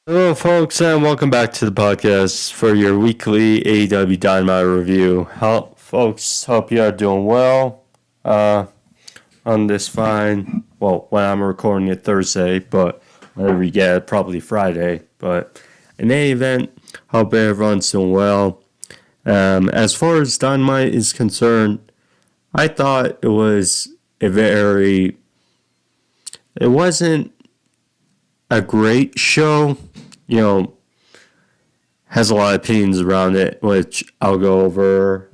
Hello, folks, and welcome back to the podcast for your weekly AEW Dynamite review. Folks, hope you are doing well on this fine, well, when I'm recording it Thursday, but whenever you get it, probably Friday. But in any event, hope everyone's doing well. As far as Dynamite is concerned, I thought it wasn't a great show. Has a lot of opinions around it, which I'll go over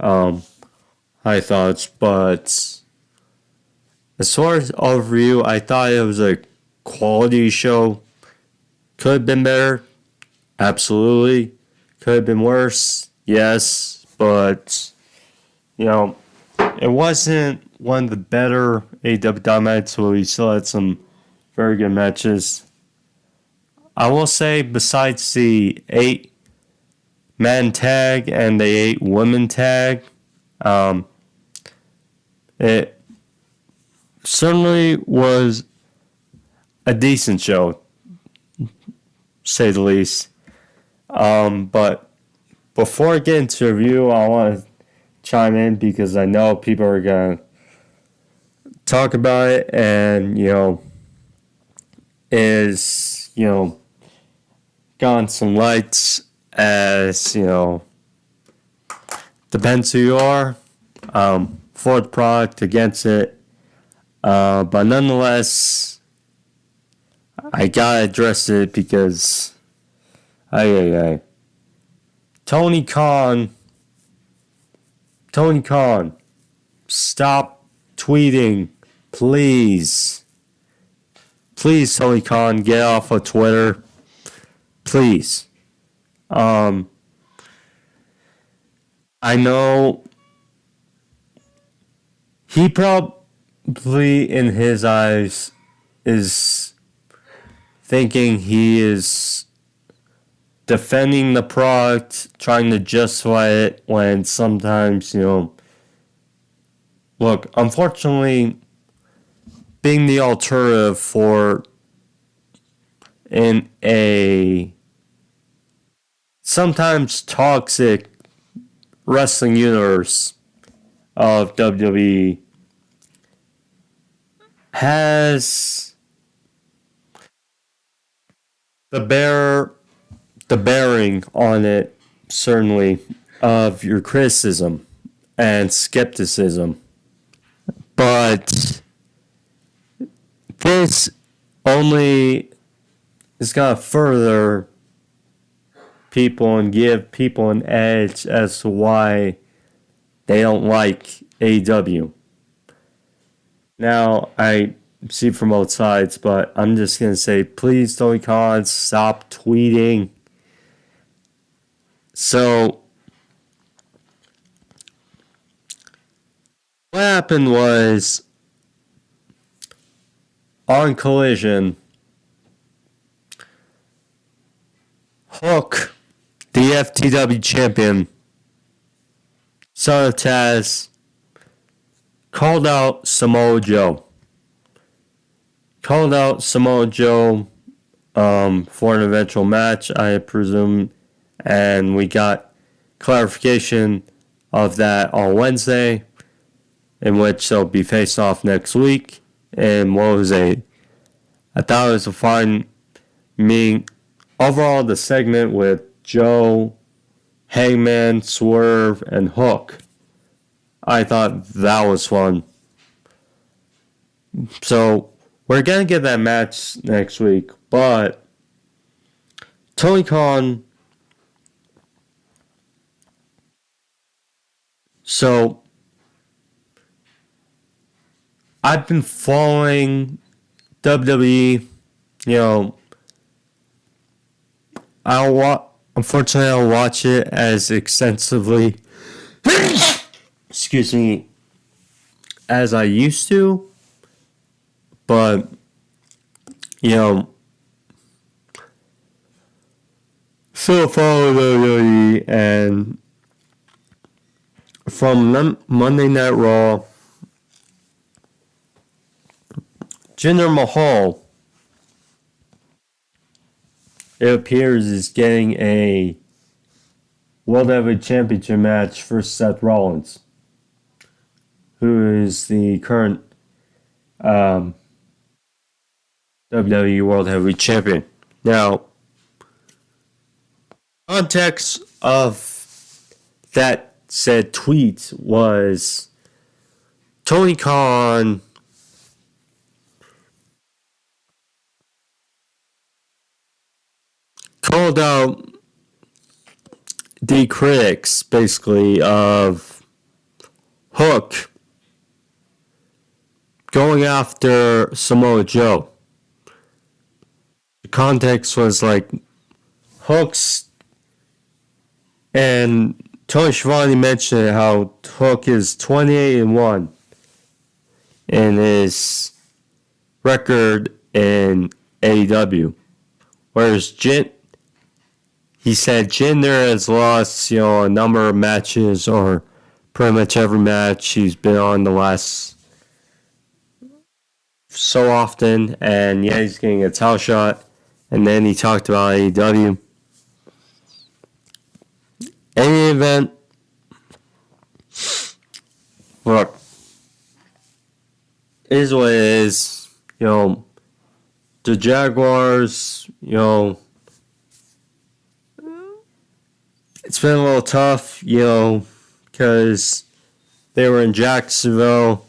high thoughts. But as far as overview, I thought it was a quality show. Could have been better, absolutely. Could have been worse, yes. But it wasn't one of the better AEW Dynamites, so we still had some very good matches. I will say, besides the 8-man tag and the 8-woman tag, it certainly was a decent show, say the least. But before I get into the review, I want to chime in because I know people are going to talk about it and, gone some lights as, depends who you are, for the product, against it. But nonetheless, I gotta address it because, Tony Khan, stop tweeting, please. Please, Tony Khan, get off of Twitter. Please. I know he probably, in his eyes, is thinking he is defending the product, trying to justify it, when sometimes, look, unfortunately, being the alternative for in a sometimes toxic wrestling universe of WWE has the bearing on it, certainly, of your criticism and skepticism. But this only is going to further people and give people an edge as to why they don't like AEW. Now, I see from both sides, but I'm just going to say, please, Tony Khan, stop tweeting. So, what happened was, on Collision, Hook, the FTW champion, son of Taz, called out Samoa Joe. For an eventual match, I presume, and we got clarification of that on Wednesday, in which they'll be faced off next week. And I thought it was a fine meeting. Overall, the segment with Joe, Hangman, Swerve, and Hook, I thought that was fun. So, we're going to get that match next week, but Tony Khan, so I've been following WWE, unfortunately, I don't watch it as extensively, excuse me, as I used to. But, still follow WWE, and from Monday Night Raw, Jinder Mahal it appears, is getting a World Heavyweight Championship match for Seth Rollins, who is the current WWE World Heavyweight Champion. Now, context of that said tweet was Tony Khan called out the critics, basically, of Hook going after Samoa Joe. The context was like Hook's, and Tony Schiavone mentioned how Hook is 28-1 in his record in AEW, whereas he said Jinder has lost, a number of matches, or pretty much every match he's been on the last so often, and yeah, he's getting a title shot. And then he talked about AEW. Any event, look, it is what it is. The Jaguars, it's been a little tough, because they were in Jacksonville.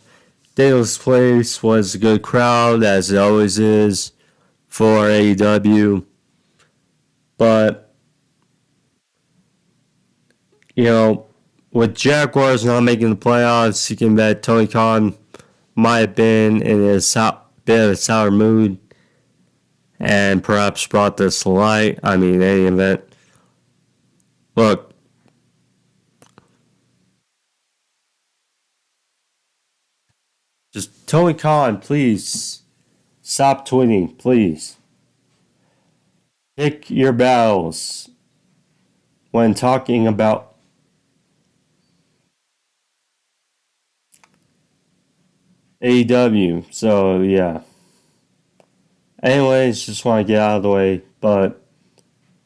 Daniel's Place was a good crowd, as it always is, for AEW. But, with Jaguars not making the playoffs, you can bet Tony Khan might have been in a bit of a sour mood and perhaps brought this to light. I mean, any event. Look, just Tony Khan, please stop tweeting, please. Pick your battles when talking about AEW. So, yeah. Anyways, just want to get out of the way. But,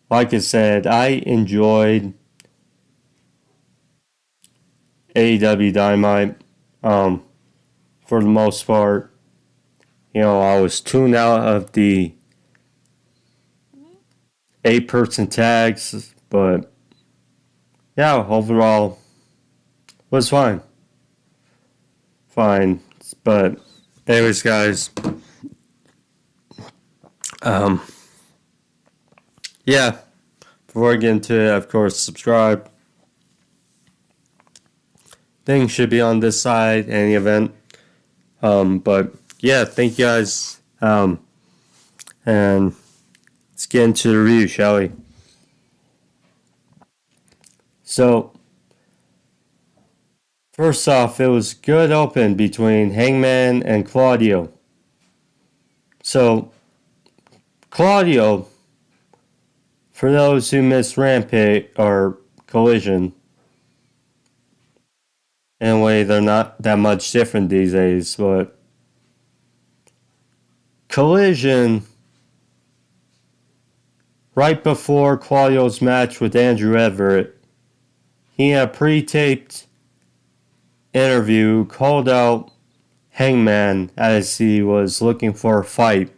like I said, I enjoyed AEW Dynamite for the most part. I was tuned out of the 8-person tags, but yeah, overall was fine. But anyways, guys, yeah, before I get into it, of course, subscribe. Things should be on this side, any event. But yeah, thank you guys. And let's get into the review, shall we? So, first off, it was a good open between Hangman and Claudio. So, Claudio, for those who missed Rampage or Collision, anyway, they're not that much different these days, but Collision, right before Claudio's match with Andrew Everett, he had a pre-taped interview, called out Hangman as he was looking for a fight.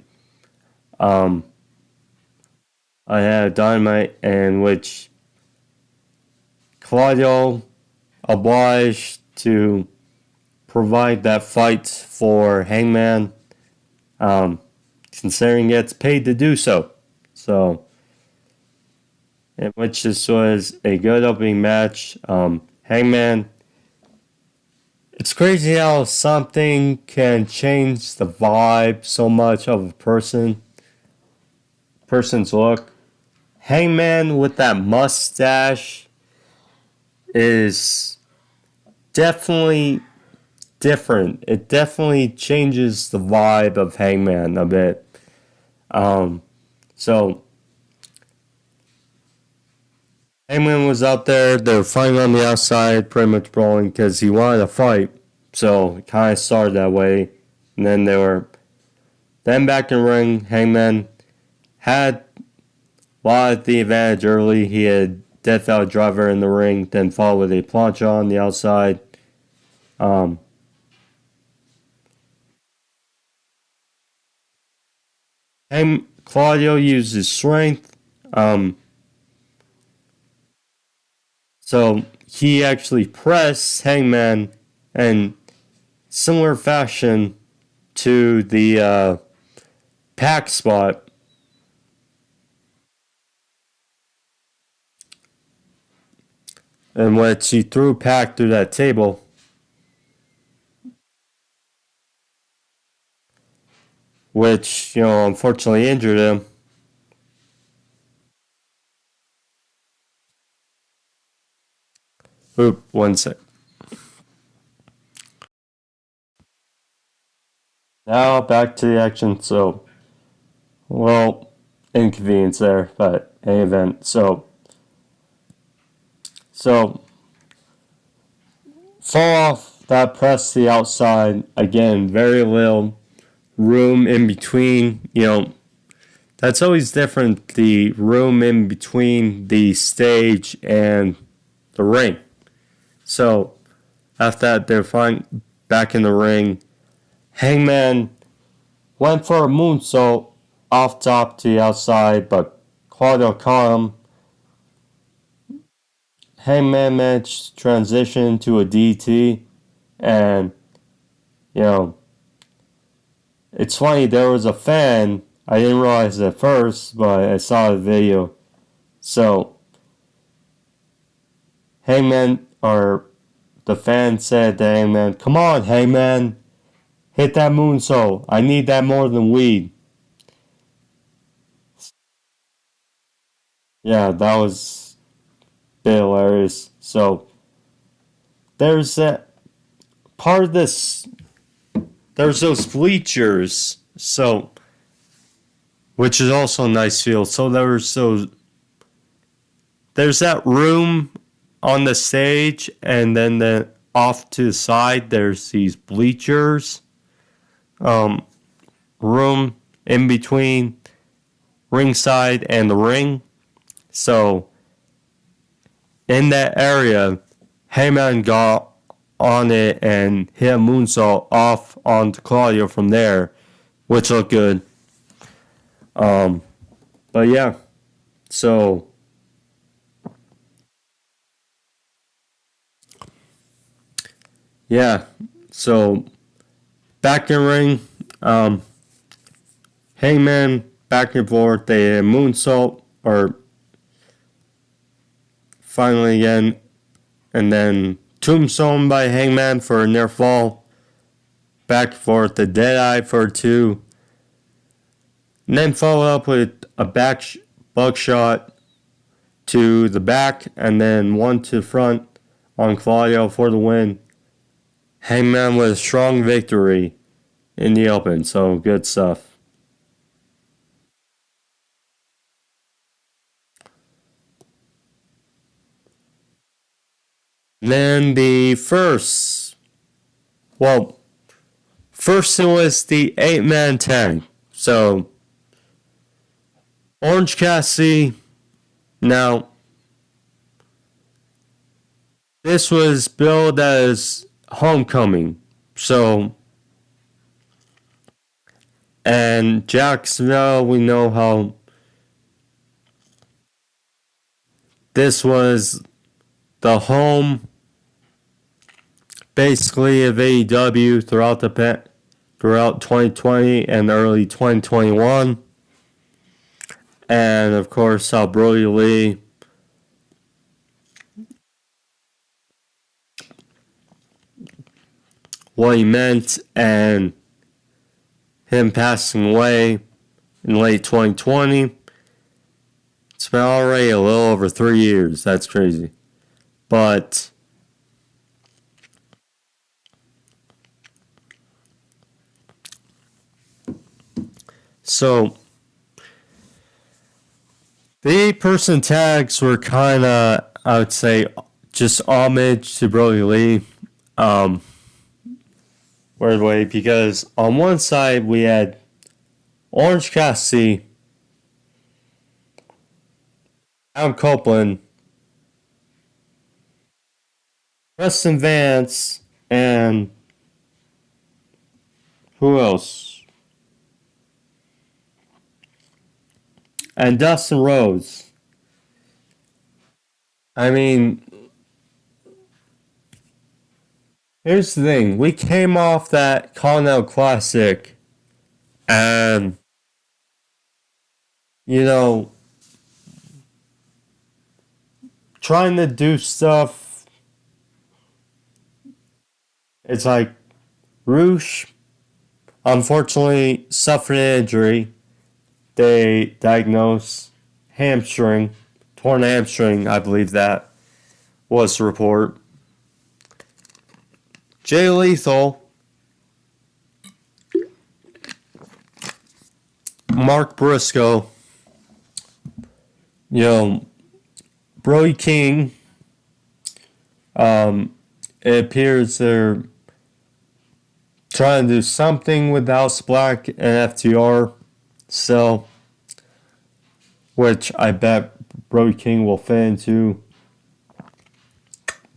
I had Dynamite in which Claudio obliged to provide that fight for Hangman, considering he gets paid to do so. So, in which this was a good opening match. Hangman, it's crazy how something can change the vibe so much of a person's look. Hangman with that mustache is definitely different. It definitely changes the vibe of Hangman a bit. So Hangman was out there. They were fighting on the outside, pretty much brawling because he wanted to fight. So it kind of started that way. And then they were then back in the ring. Hangman had wanted the advantage early. He had Death Valley Driver in the ring, then followed with a plancha on the outside. Claudio used his strength. So he actually pressed Hangman in similar fashion to the Pac spot. In which he threw Pac through that table. Which, unfortunately injured him. Oop, 1 sec. Now back to the action. So, well, inconvenience there, but any event. So fall off that press to the outside. Again, very little room in between. That's always different. The room in between the stage and the ring. So after that, they're fine back in the ring. Hangman went for a moonsault off top to the outside, but Claudio caught him. Hangman managed to transition to a DT, and it's funny, there was a fan. I didn't realize it at first, but I saw the video. So Hangman, or the fan said to Hangman, "Come on, Hangman, hit that moonsault. I need that more than weed." Yeah, that was a bit hilarious. So there's that part of this. There's those bleachers, so which is also a nice field. So there's that room on the stage, and then off to the side there's these bleachers. Room in between ringside and the ring. So in that area, Hangman got on it and hit a moonsault off onto Claudio from there, which looked good. But yeah, so back in ring, Hangman back and forth. They hit a moonsault, or finally again, and then tombstone by Hangman for a near fall. Back and forth, the Deadeye for a 2. And then followed up with a buckshot to the back, and then one to the front on Claudio for the win. Hangman with a strong victory in the open, so good stuff. Then first it was the 8-man tag. So Orange Cassidy. Now, this was billed as Homecoming. So, and Jacksonville, we know how this was the home, basically, of AEW throughout 2020 and early 2021. And of course, how Brody Lee what he meant, and him passing away in late 2020. It's been already a little over 3 years. That's crazy. But so the 8-person tags were kind of, I would say, just homage to Brody Lee. Weird way, because on one side we had Orange Cassidy Adam Copeland, Preston Vance, and who else? And Dustin Rhodes. I mean, here's the thing. We came off that Continental Classic and, you know, trying to do stuff. It's like Roosh, unfortunately, suffered an injury. They diagnosed hamstring, torn hamstring, I believe that was the report. Jay Lethal, Mark Briscoe, Brody King. It appears they're trying to do something with House Black and FTR still, which I bet Brody King will fit into.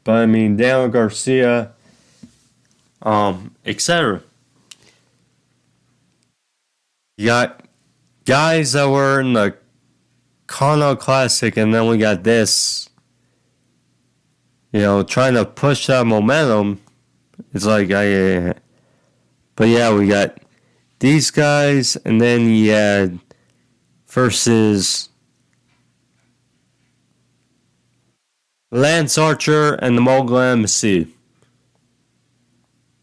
But I mean, Daniel Garcia, etc. You got guys that were in the Continental Classic, and then we got this. Trying to push that momentum. It's like, but yeah, we got these guys, and then you had versus Lance Archer and the Mogul Embassy.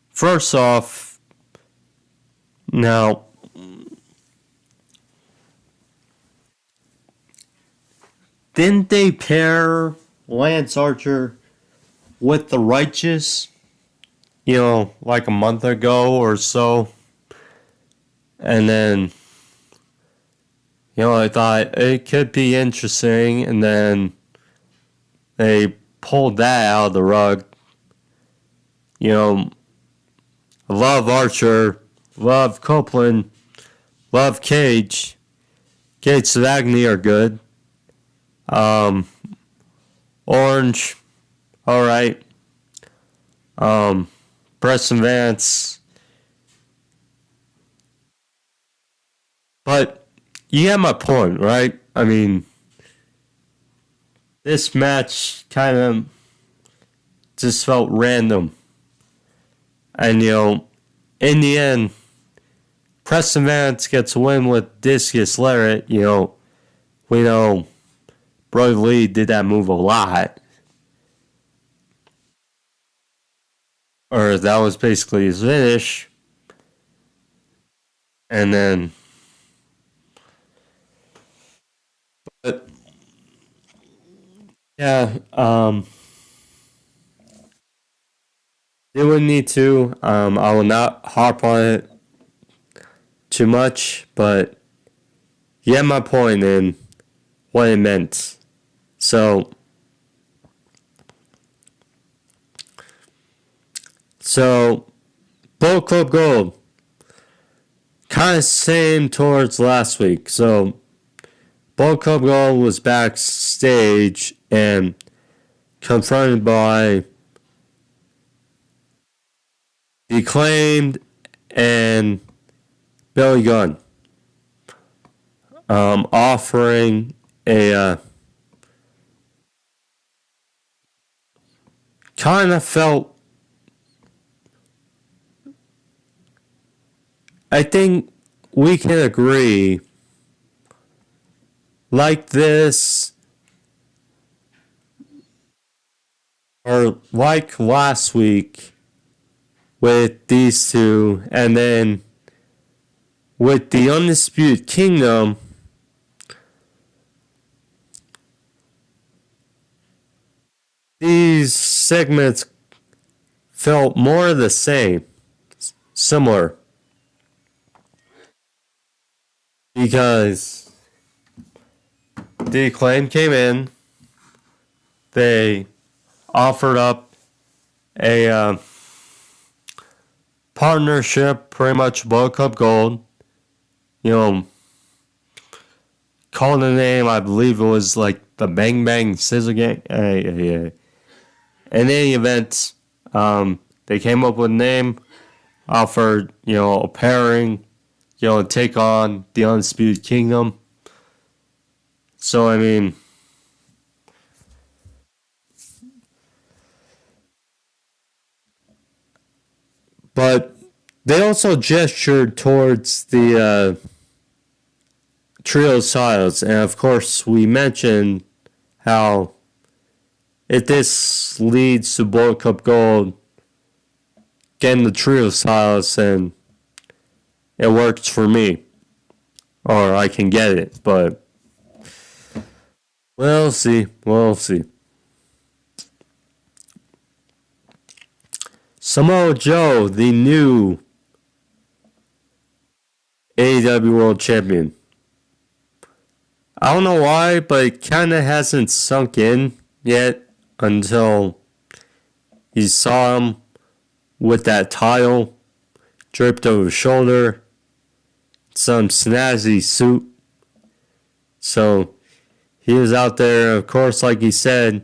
First off, now, didn't they pair Lance Archer with the Righteous, like a month ago or so? And then, I thought it could be interesting, and then they pulled that out of the rug. Love Archer, love Copeland, love Cage. Cage and Agony are good. Orange, alright. Preston Vance. But you get my point, right? I mean, this match kind of just felt random. And, in the end, Preston Vance gets a win with Discus Lariat. We know Brody Lee did that move a lot. Or that was basically his finish. And then, but yeah, they wouldn't need to. I will not harp on it too much, but you get my point in what it meant. So Bullet Club Gold, kind of same towards last week. So Bullet Club Gold was backstage and confronted by The Acclaimed and Billy Gunn, offering a kind of felt, I think we can agree, like this, or like last week with these two, and then with the Undisputed Kingdom, these segments felt more the same, similar. Because The Acclaim came in, they offered up a partnership, pretty much Bullet Club Gold, called the name. I believe it was like the Bang Bang Scissor Gang. In any event, they came up with a name, offered, a pairing, to take on the Undisputed Kingdom. So, I mean, but they also gestured towards the trio styles. And of course, we mentioned how if this leads to Bullet Cup Gold, getting the trio styles, then it works for me. Or I can get it, but we'll see. We'll see. Samoa Joe, the new AEW World Champion. I don't know why, but it kind of hasn't sunk in yet until you saw him with that title draped over his shoulder, some snazzy suit. So he was out there, of course, like he said,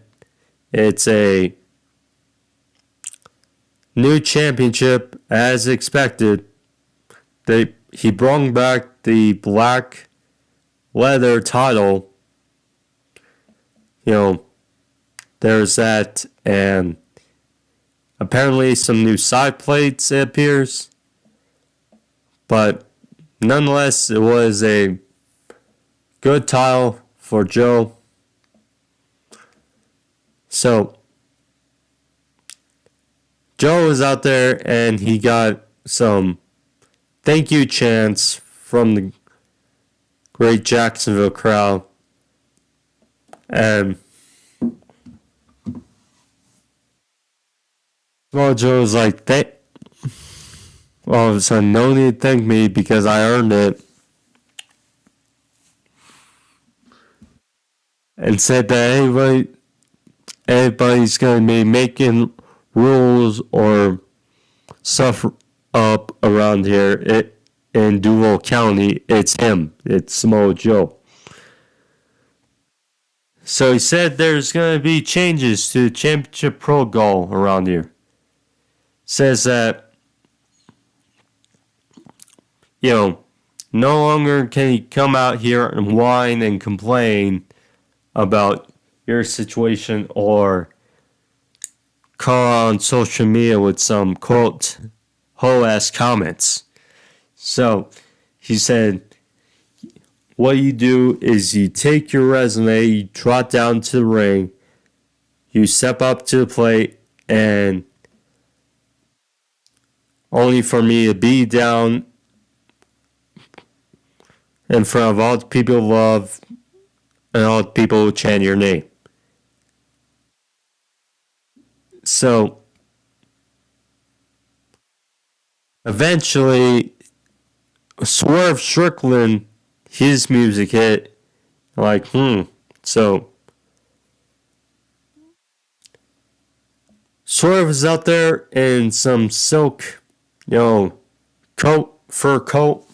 it's a new championship as expected. He brought back the black leather title. There's that, and apparently some new side plates, it appears. But nonetheless, it was a good title for Joe. So Joe was out there and he got some thank you chants from the great Jacksonville crowd. And Joe was like, all of a sudden, no need to thank me because I earned it. And said that everybody's going to be making rules or stuff up around here in Duval County. It's him. It's Samoa Joe. So he said there's going to be changes to the championship protocol around here. Says that, no longer can he come out here and whine and complain about your situation or call on social media with some, quote, hoe-ass comments. So he said, what you do is you take your resume, you trot down to the ring, you step up to the plate, and only for me to be down in front of all the people who love and all the people who chant your name. So eventually, Swerve Strickland, his music hit. Like, So Swerve is out there in some silk, fur coat.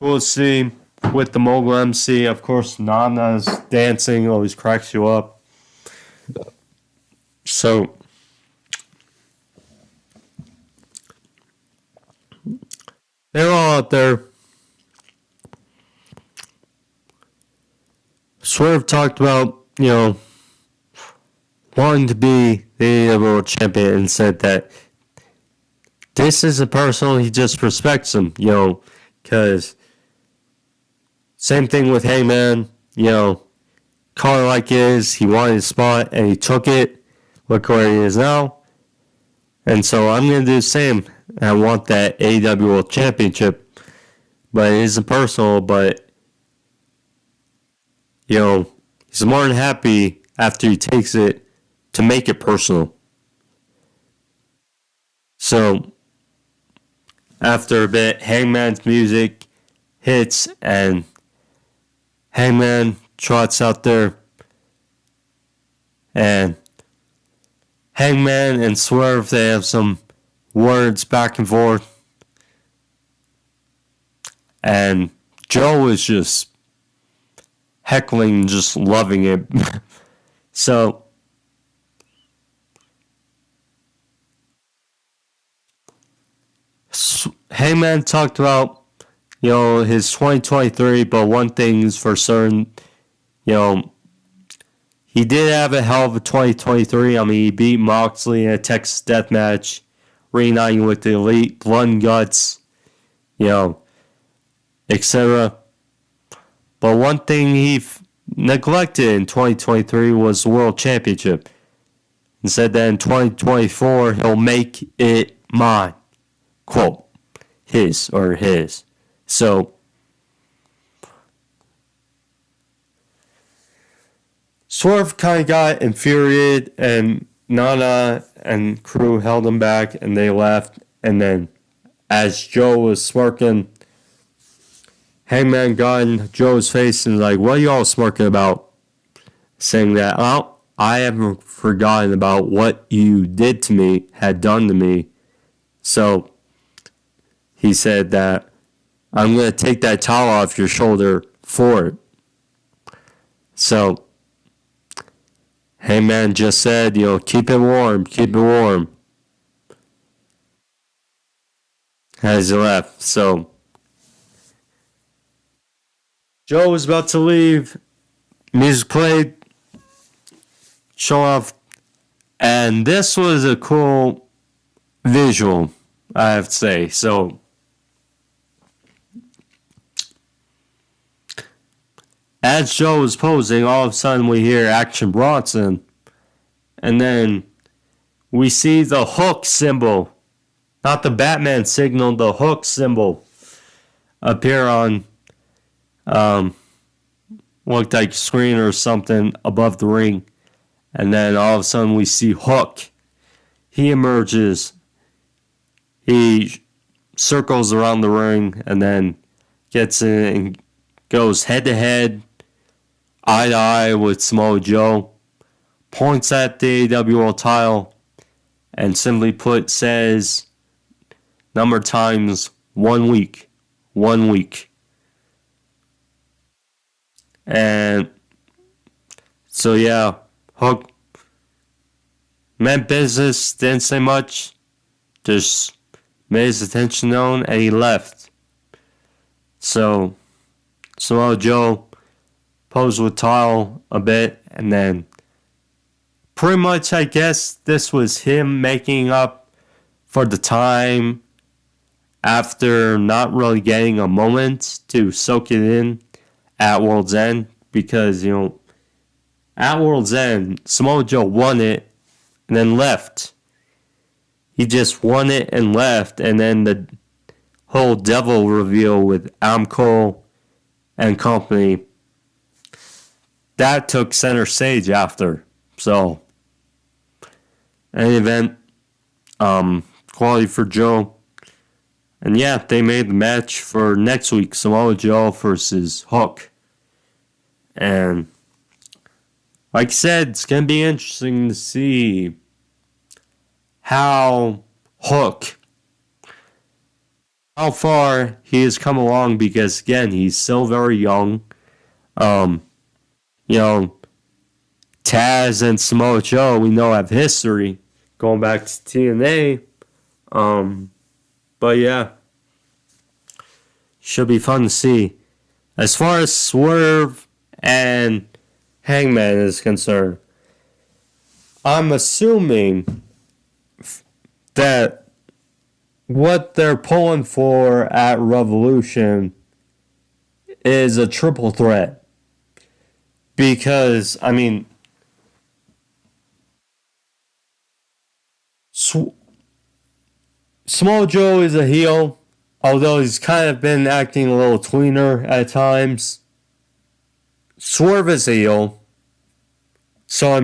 We'll see with the mogul MC. Of course, Nana's dancing always cracks you up. So they're all out there. Swerve talked about, wanting to be the world champion and said that this is a person, he just respects him, because same thing with Hangman, call it like it is. He wanted his spot and he took it. Look where he is now. And so I'm going to do the same. I want that AEW World Championship. But it isn't personal, but, he's more than happy after he takes it to make it personal. So, after a bit, Hangman's music hits and Hangman trots out there, and Hangman and Swerve, they have some words back and forth, and Joe was just heckling, just loving it. So, Hangman talked about, his 2023, but one thing is for certain, he did have a hell of a 2023. I mean, he beat Moxley in a Texas death match, reuniting with the Elite, Blood and Guts, etc. But one thing he neglected in 2023 was the World Championship. And said that in 2024, he'll make it mine. Quote, his. So, Swerve kind of got infuriated, and Nana and crew held him back, and they left. And then, as Joe was smirking, Hangman got in Joe's face and was like, what are y'all smirking about? Saying that, I haven't forgotten about what you did to me, had done to me. So, he said that, I'm going to take that towel off your shoulder for it. So, Hangman just said, keep it warm. As he left. So, Joe was about to leave. Music played. Show off. And this was a cool visual, I have to say. So, as Joe was posing, all of a sudden we hear Action Bronson. And then we see the hook symbol. Not the Batman signal, the hook symbol appear on looked like a screen or something above the ring. And then all of a sudden we see Hook. He emerges. He circles around the ring and then gets in and goes head to head, eye to eye with Samoa Joe. Points at the AEW World title and simply put says number times 1 week. 1 week. And so yeah, Hook meant business, didn't say much, just made his attention known and he left. So Samoa Joe posed with tile a bit and then pretty much I guess this was him making up for the time after not really getting a moment to soak it in at World's End, because, at World's End, Samoa Joe won it and then left. He just won it and left, and then the whole devil reveal with Adam Cole and company, that took center stage after. So, in any event, quality for Joe. And yeah, they made the match for next week, Samoa Joe versus Hook. And like I said, it's going to be interesting to see how Hook, how far he has come along, because again, he's still very young. Taz and Samoa Joe, we know, have history going back to TNA. But yeah, should be fun to see. As far as Swerve and Hangman is concerned, I'm assuming that what they're pulling for at Revolution is a triple threat. Because, Samoa Joe is a heel, although he's kind of been acting a little tweener at times. Swerve is a heel. So,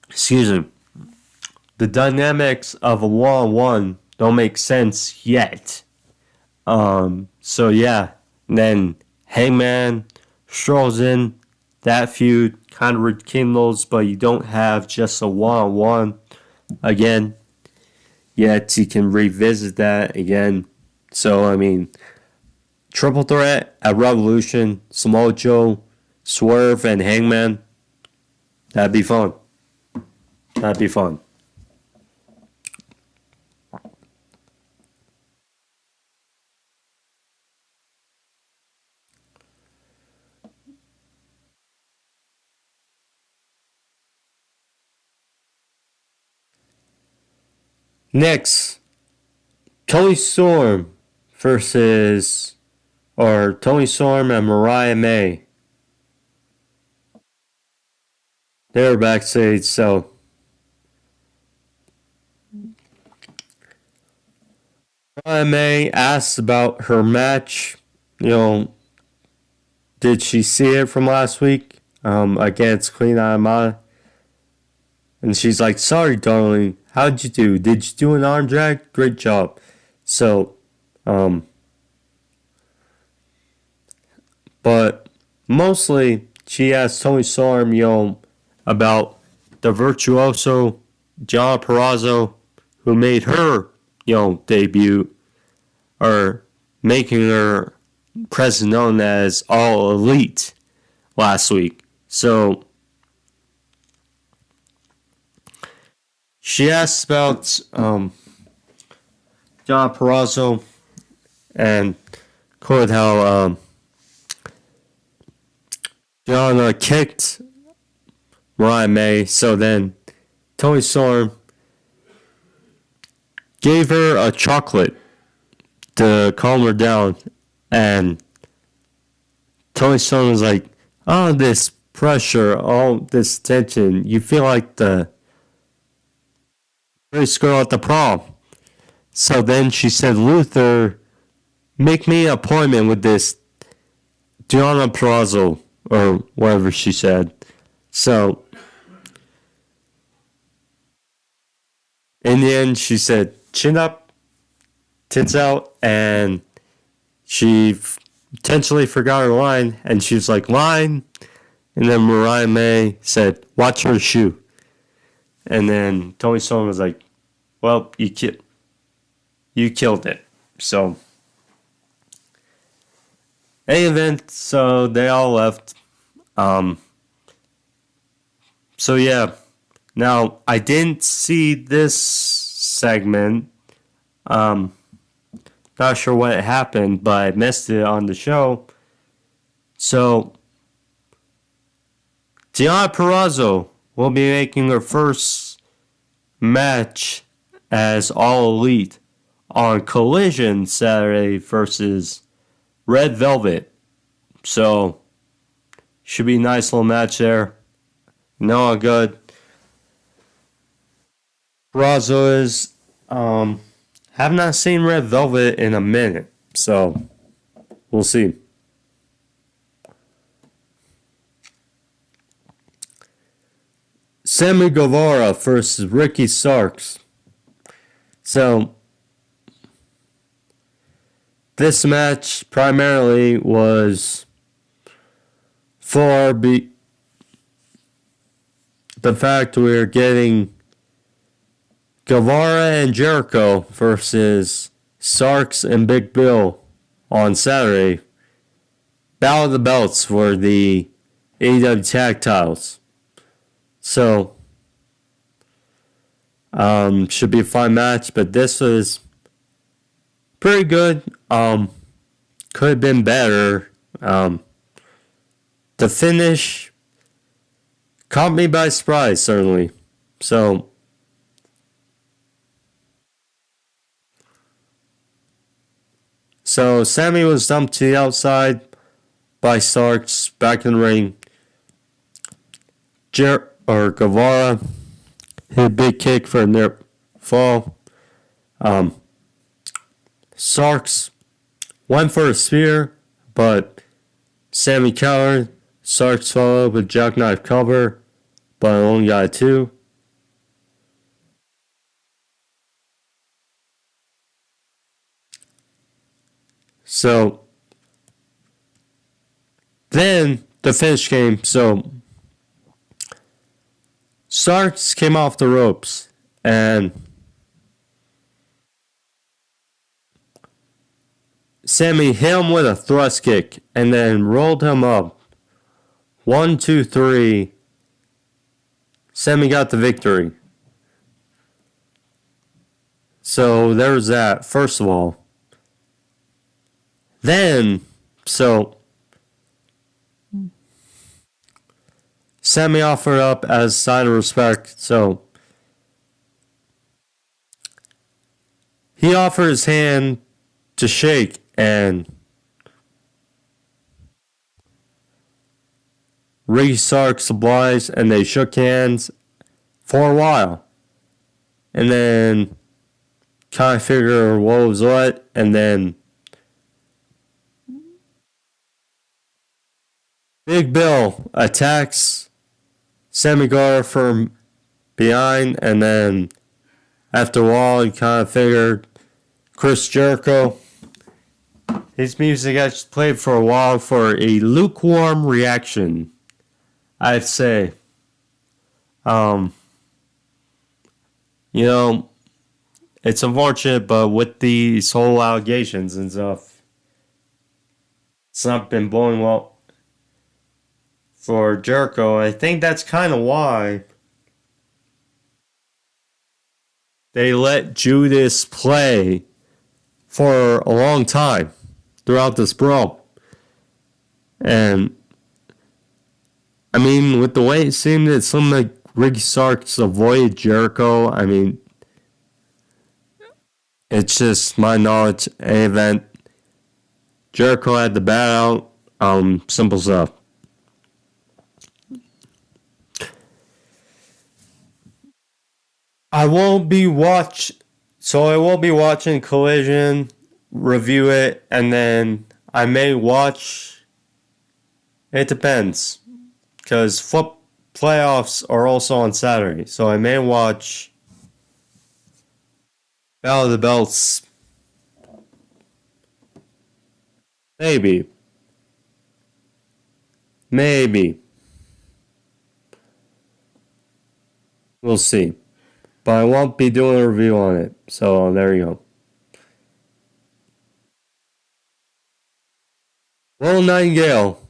excuse me. The dynamics of a one-on-one don't make sense yet. So, yeah. And then Hangman strolls in. That feud kind of rekindles, but you don't have just a one-on-one again. yet he can revisit that again. So, I mean, triple threat at Revolution, Samoa Joe, Swerve, and Hangman. That'd be fun. That'd be fun. Next, Tony Storm versus, or Tony Storm and Mariah May. They were backstage, so Mariah May asked about her match. You know, did she see it from last week against Queen Amada? And she's like, sorry, darling. How'd you do? Did you do an arm drag? Great job. So, but mostly she asked Tony Storm, about the virtuoso John Perazzo, who made her, debut, or making her present known as All Elite last week. So she asked about John Perazzo and quote how John kicked Mariah May. So then Tony Storm gave her a chocolate to calm her down, and Tony Storm was like, all this pressure, all this tension, you feel like the first girl at the prom. So then she said, Luther, make me an appointment with this Gianna Perazzo, or whatever she said. So in the end, she said, chin up, tits out, and she potentially forgot her line, and she was like, line, and then Mariah May said, watch her shoe. And then Tony Storm was like, well, you killed it. So, any event, so they all left. So yeah, now I didn't see this segment. Not sure what happened, but I missed it on the show. So, Gianna Perazzo will be making her first match as All Elite on Collision Saturday versus Red Velvet. So, should be a nice little match there. No, how good Perazzo is. Have not seen Red Velvet in a minute, so we'll see. Sammy Guevara versus Ricky Starks. So, this match primarily was for the fact we're getting Guevara and Jericho versus Starks and Big Bill on Saturday. Battle of the Belts for the AEW Tag Titles. So, should be a fun match, but this was pretty good. Could have been better. The finish caught me by surprise, certainly. So, Sammy was dumped to the outside by Starks back in the ring. Guevara hit a big kick for a near fall. Starks went for a spear, but Sammy cowered. Starks followed with jackknife cover, but only got a 2. So then the finish came. So Starks came off the ropes, and Sammy hit him with a thrust kick and then rolled him up. 1, 2, 3. Sammy got the victory. So there's that, first of all. Then, Sammy offered up as a sign of respect. So he offered his hand to shake, and Ricky Starks obliged, and they shook hands for a while. And then kind of figure what was what, and then Big Bill attacks Sammy Guevara from behind, and then after a while, you kind of figured Chris Jericho. His music actually played for a while for a lukewarm reaction, I'd say. It's unfortunate, but with these whole allegations and stuff, it's not been going well for Jericho. I think that's kind of why they let Judas play for a long time throughout this brawl. And, I mean, with the way it seemed that some like Ricky Starks avoided Jericho, I mean, it's just my knowledge, an event. Jericho had the bat out, simple stuff. I will be watching Collision, review it, and then I may watch. It depends, because playoffs are also on Saturday, so I may watch Battle of the Belts. Maybe. We'll see. But I won't be doing a review on it. So there you go. Willow Nightingale,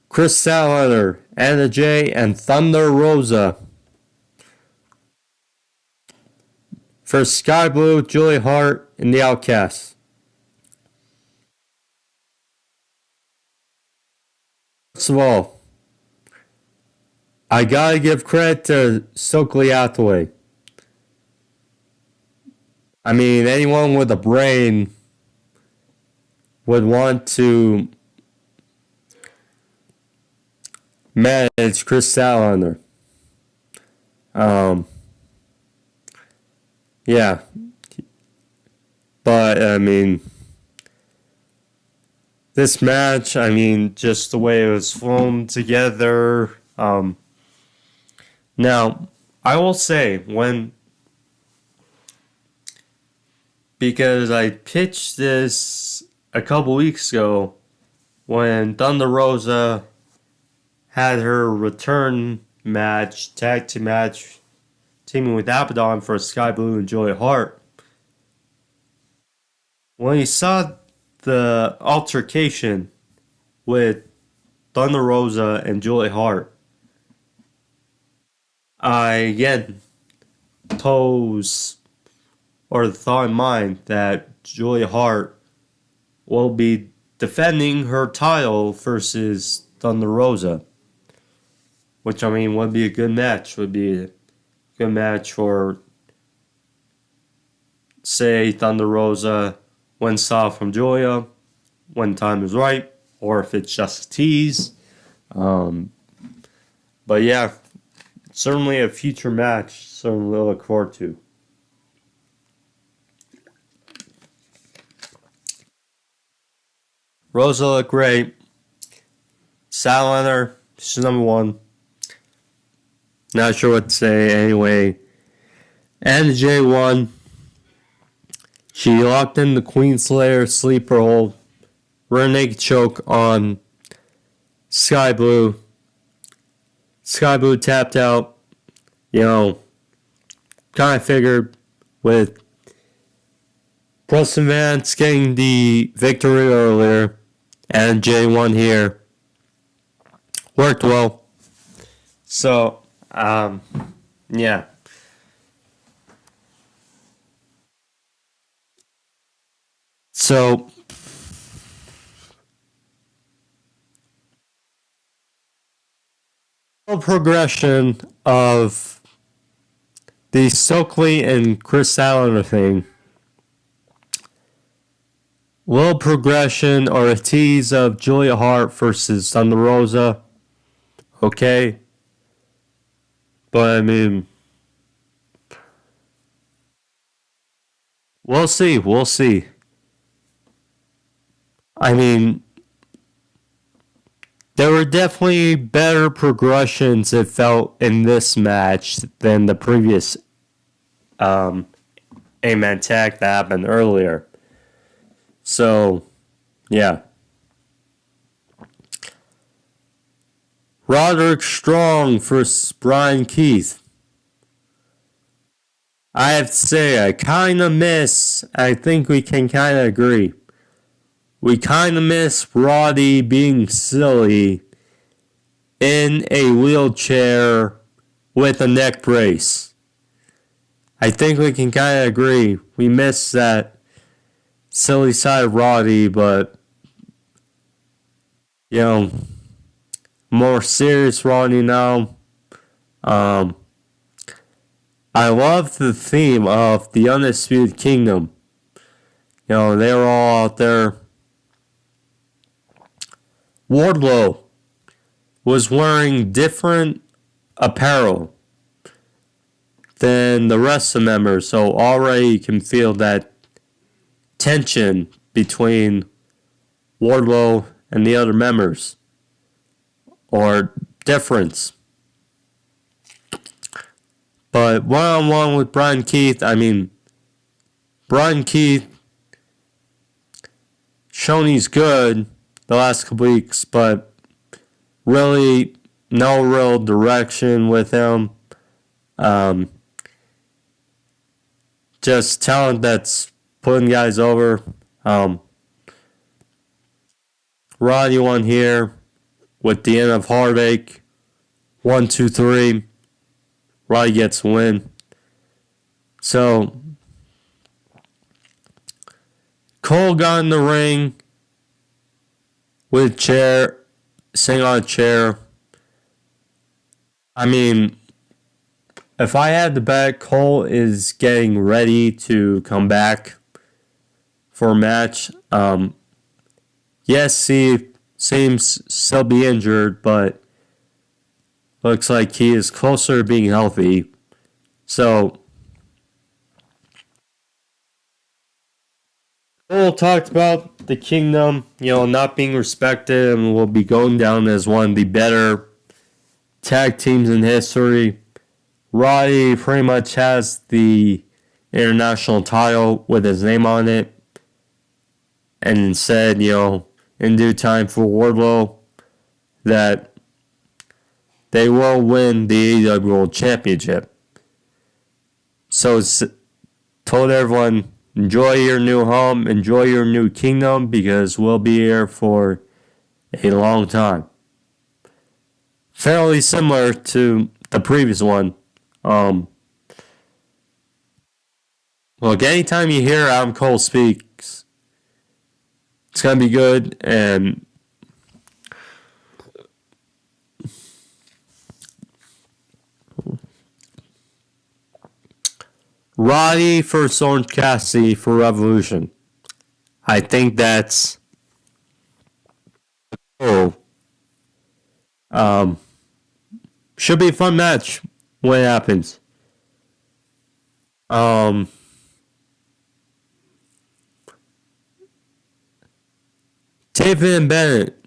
Kris Statlander, Anna Jay, and Thunder Rosa. For Sky Blue, Julia Hart, and the Outcasts. First of all, I gotta give credit to Stokely Hathaway. I mean, anyone with a brain would want to manage Kris Statlander. Yeah. But, I mean, this match, I mean, just the way it was flown together. Now, I will say, because I pitched this a couple weeks ago when Thunder Rosa had her return match, tag team match, teaming with Abaddon for Sky Blue and Julia Hart. When you saw the altercation with Thunder Rosa and Julia Hart, I again pose or the thought in mind that Julia Hart will be defending her title versus Thunder Rosa, which, I mean, would be a good match. Would be a good match for, say, Thunder Rosa wins off from Julia when time is right, or if it's just a tease. But yeah, certainly a future match, certainly to look forward to. Rosa looked great. Statlander, she's number one. Not sure what to say anyway. And J1. She locked in the Queen Slayer sleeper hold. Rear naked choke on Sky Blue. Sky Blue tapped out. You know, kind of figured with Preston Vance getting the victory earlier, and J1 here. Worked well. So, yeah. So, progression of the Stokely and Kris Statlander thing. Little progression or a tease of Julia Hart versus Thunder Rosa. Okay. But I mean, we'll see. We'll see. I mean, there were definitely better progressions, it felt, in this match than the previous A-Man tag that happened earlier. So, yeah. Roderick Strong versus Bryan Keith. I have to say, I kind of miss, I think we can kind of agree. We kind of miss Roddy being silly in a wheelchair with a neck brace. I think we can kind of agree. We miss that silly side of Roddy, but, you know, more serious Roddy now. I love the theme of the Undisputed Kingdom. You know, they were all out there. Wardlow was wearing different apparel than the rest of the members, so already you can feel that tension between Wardlow and the other members, or difference. But one-on-one with Bryan Keith, I mean, Bryan Keith shown he's good the last couple weeks, but really no real direction with him. Just talent that's putting guys over. Roddy won here with the end of Heartache. 1, 2, 3. Roddy gets a win. So, Cole got in the ring with a chair, sitting on a chair. I mean, if I had to bet, Cole is getting ready to come back for a match. Yes, he seems still be injured, but looks like he is closer to being healthy. So, Cole talked about the Kingdom, not being respected and will be going down as one of the better tag teams in history. Roddy pretty much has the international title with his name on it. And said, in due time for Wardlow, that they will win the AEW World Championship. So it's told everyone, enjoy your new home, enjoy your new kingdom, because we'll be here for a long time. Fairly similar to the previous one. Look, anytime you hear Adam Cole speaks, it's going to be good, and Roddy versus Orange Cassidy for Revolution. I think that's should be a fun match when it happens. David and Bennett.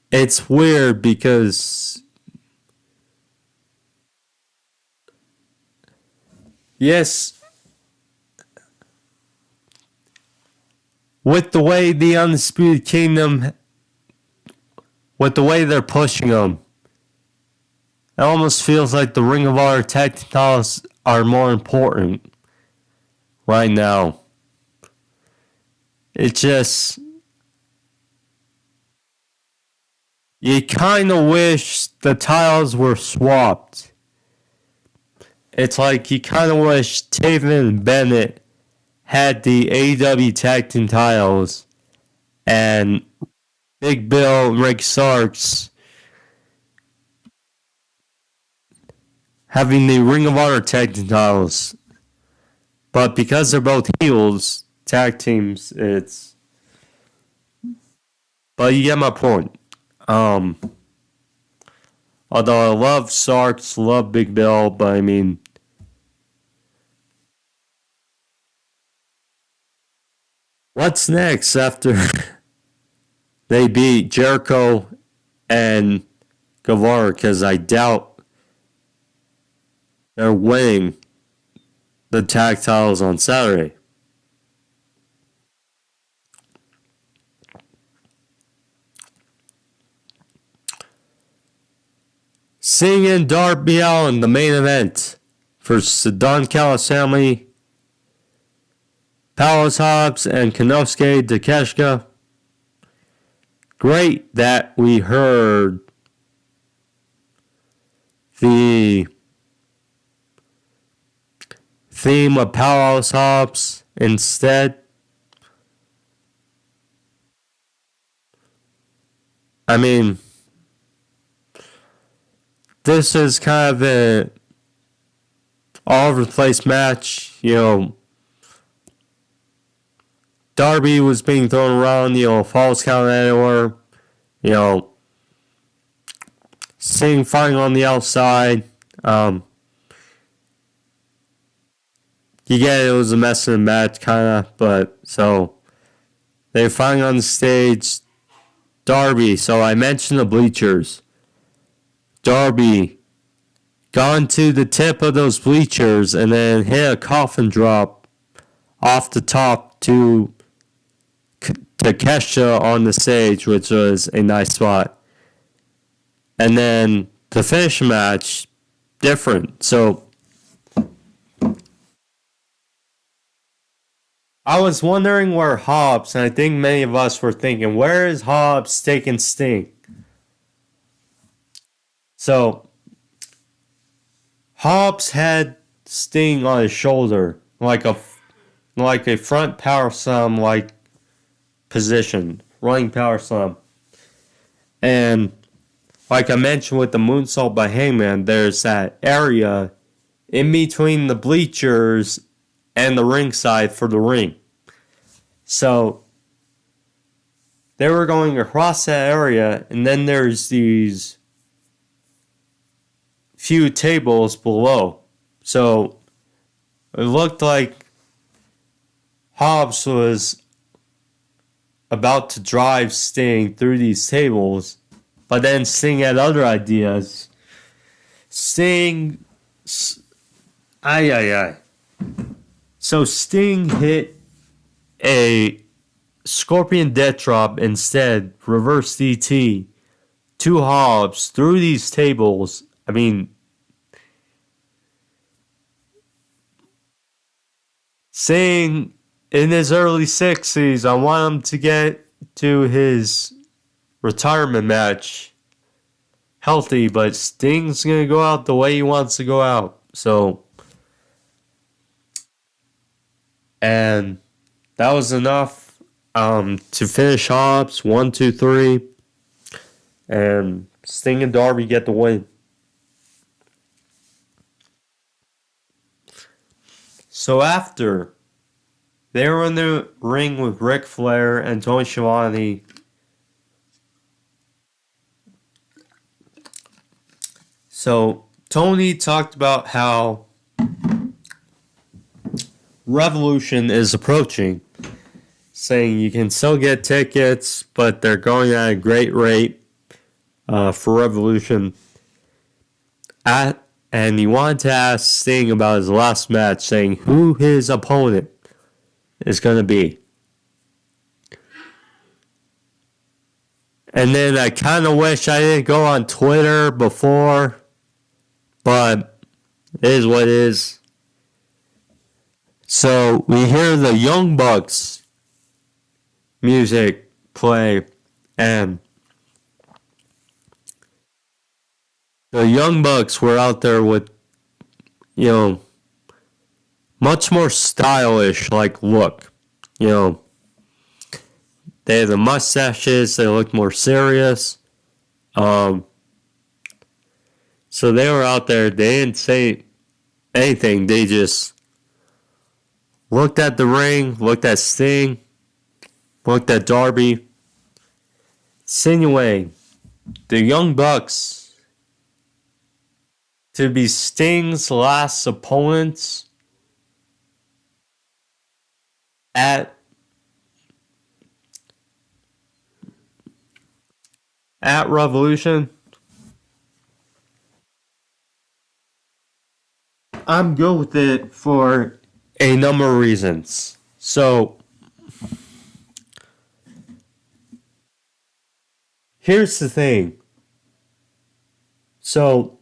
It's weird because yes, with the way the Undisputed Kingdom, with the way they're pushing them, it almost feels like the Ring of Honor tag titles are more important right now. It just, you kind of wish the titles were swapped. It's like you kind of wish Taven and Bennett had the AEW Tag Team titles and Big Bill and Rick Starks having the Ring of Honor Tag Team titles. But because they're both heels, tag teams, it's... But you get my point. Although I love Starks, love Big Bill, but I mean... What's next after they beat Jericho and Guevara? Because I doubt they're winning the tag titles on Saturday. Seeing in Darby Allin, the main event for the Don Callis family, Palace Hobbs and Konosuke Takeshita. Great that we heard the theme of Powerhouse Hobbs instead. I mean, this is kind of an all over the place match. You know, Darby was being thrown around, falls count anywhere, Sting fighting on the outside. You get it was a mess in the match, kind of, but so they're fighting on the stage. Darby, so I mentioned the bleachers. Darby gone to the tip of those bleachers and then hit a coffin drop off the top to Takeshita on the stage, which was a nice spot. And then the finish match, different. So I was wondering where Hobbs, and I think many of us were thinking, where is Hobbs taking Sting? So Hobbs had Sting on his shoulder, like a front power slam like position, running power slam. And like I mentioned with the moonsault by Hangman, there's that area in between the bleachers and the ringside for the ring. So they were going across that area, and then there's these few tables below. So it looked like Hobbs was about to drive Sting through these tables, but then Sting had other ideas. Sting... So Sting hit a Scorpion Death Drop instead, reverse DT, to Hobbs through these tables. I mean, Sting in his early 60s, I want him to get to his retirement match healthy, but Sting's going to go out the way he wants to go out. So, and that was enough to finish Hobbs 1, 2, 3, and Sting and Darby get the win. So after they were in the ring with Ric Flair and Tony Schiavone, so Tony talked about how Revolution is approaching, saying you can still get tickets, but they're going at a great rate for Revolution. And he wanted to ask Sting about his last match, saying who his opponent is going to be. And then I kind of wish I didn't go on Twitter before, but it is what it is. So we hear the Young Bucks music play, and the Young Bucks were out there with, much more stylish, look. They had the mustaches, they looked more serious. So they were out there, they didn't say anything, they just looked at the ring, looked at Sting, looked at Darby, insinuating the Young Bucks to be Sting's last opponents at Revolution. I'm good with it for a number of reasons. So, here's the thing. So,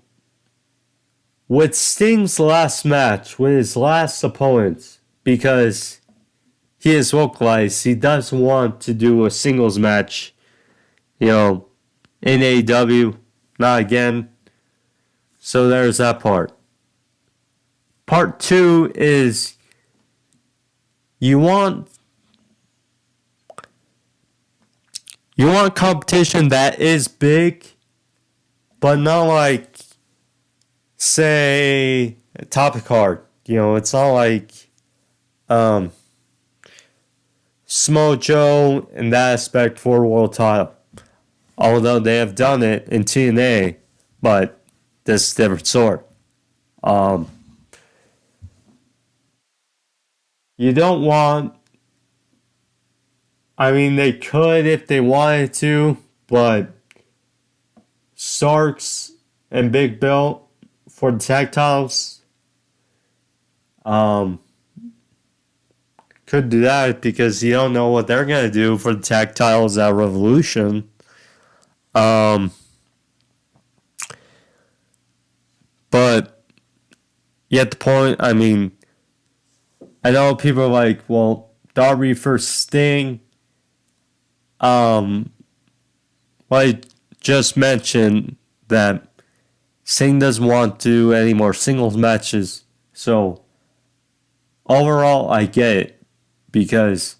with Sting's last match, with his last opponent, because he has vocalized he doesn't want to do a singles match, in AEW, not again. So there's that part. Part 2 is you want competition that is big, but not like, say, a topic card. It's not like Samoa Joe in that aspect for a world title. Although they have done it in TNA, but this is a different sort. You don't want... they could if they wanted to, but Starks and Big Bill for the tag titles could do that because you don't know what they're going to do for the tag titles at Revolution. But you get the point. I know people are like, well, Darby versus Sting. I just mentioned that Sting doesn't want to do any more singles matches. So, overall, I get it. Because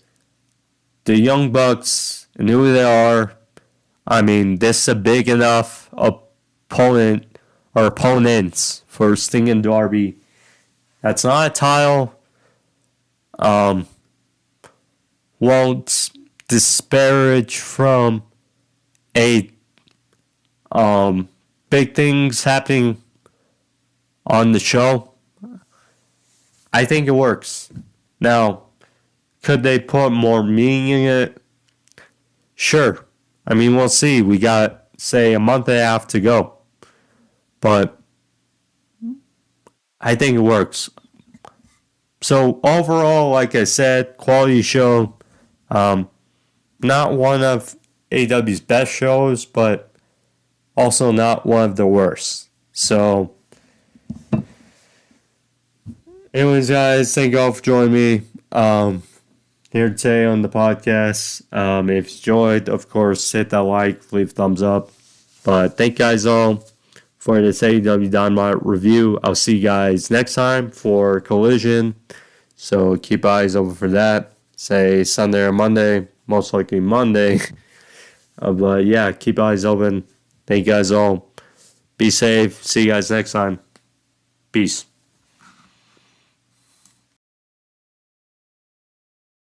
the Young Bucks and who they are, this is a big enough opponent or opponents for Sting and Darby. That's not a title. Won't disparage from a big things happening on the show. I think it works. Now, could they put more meaning in it? Sure. We'll see. We got, say, a month and a half to go. But I think it works. So, overall, like I said, quality show. Not one of AEW's best shows, but also not one of the worst. So, anyways, guys, thank you all for joining me. Here today on the podcast. If you enjoyed, of course, hit that like, leave a thumbs up. But thank you guys all for this AEW Dynamite review. I'll see you guys next time for Collision. So keep eyes open for that. Say Sunday or Monday, most likely Monday. But yeah, keep eyes open. Thank you guys all. Be safe. See you guys next time. Peace.